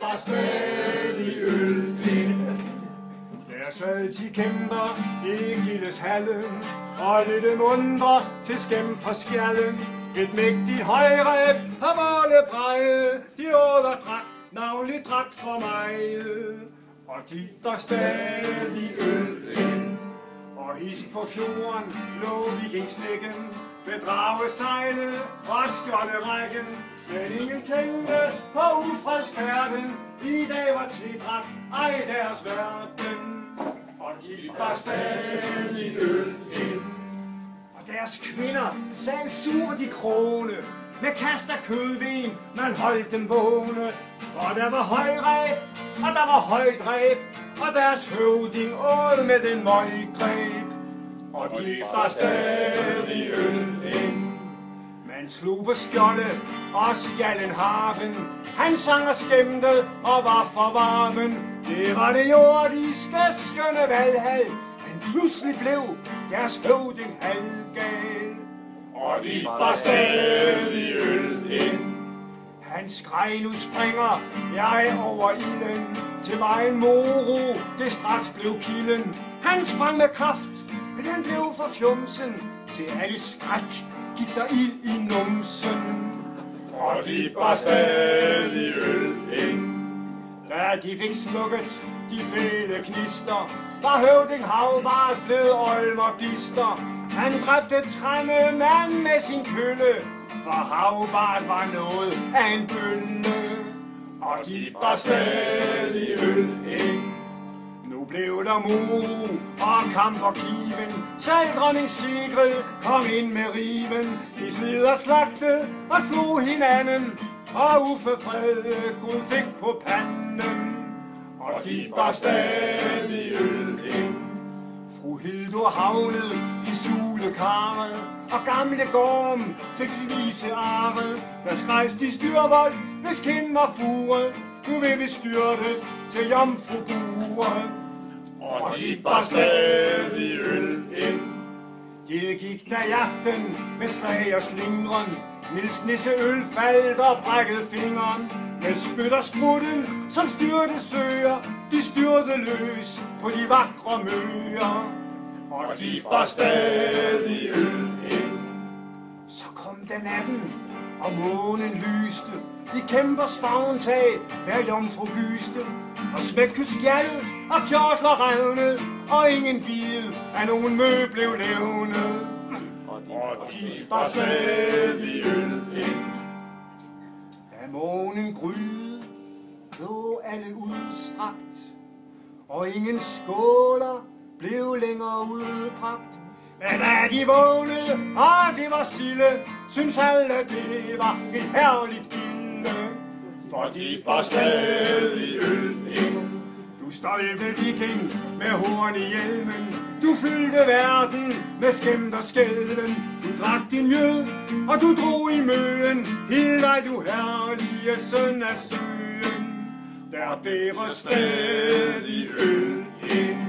Var stadig øl ind. Der sad de kæmper i Gildeshallen og lyttede mundre til skæm fra skjallen. Et mægtigt højreb har målebrejet, de åd og drak, navnlig drak for mig. Og de der stadig øl ind. Og his på fjorden lå vikingslæggen, bedragesejlet og skjolderækken. Men ingen tænkte på ufredsfærden, i dag var tvitrak, ej deres verden. Og de var stadig øl ind. Og deres kvinder sad surt i krone, med kast af kødvin, man holdt dem vågne. For der var højræb, og der var højdræb, og deres høvding åd med den møggreb. Og de var stadig øl ind. Man slog på skjolde og skjallen haven. Han sang og skæmte og var for varmen. Det var det jordiske skønne valghal. Men pludselig blev deres høvding halvgal. Og de var stadig øl ind. Han skreg, nu springer jeg over ilden. Til mig en moro, det straks blev kilden. Han sprang med kraft, men den blev for fjumsen. Til alle skræk gik der ild i numsen. Og de var stadig øl ind. Da de fik slukket de fæle knister, var høvding Havbart blevet olm og bister. Han dræbte trænge mand med sin kølle, for Havbart var noget af en bølle. Og de var stadig øl ind. Nu blev der moro og kamp og kiven. Selv dronning Sigrid kom ind med riven. De slid og slagte og slog hinanden, og Uffe Frede Gud fik på panden. Og de var stadig øl ind. Fru Hildur havnede i Sulekarret, og gamle Gorm fik vise arret. Der skrejs de styrvold, hvis kind var furet. Nu vil vi styrte til jomfruburet. Og de var stadig øl ind. Det gik der jagten med slag og slingren. Niels Nisse øl faldt og brækkede fingeren. Med spyt og sprutten, som styrte søer, de styrte løs på de vakre møer. Og de var stadig øl ind. Så kom den natten, og månen lyste. I kæmpers favntag, hver jomfru lyste. Og smækket skjald og kjortler revnede, og ingen bid af nogen mø blev levende. Og de var stadig øl ind. Da månen gryede, lå alle udstrakt, og ingen skåler blev længere udbragt. Men da de vågnede, og det var silde, synes alle, det var et herligt gilde. For de var stadig øl ind. Du stolte viking med horn i hjelmen, du fyldte verden med skæmt og skælven. Du drak din mjød, og du drog i møen, helt dig du herlige søn af søen. Der bærer stadig øl ind.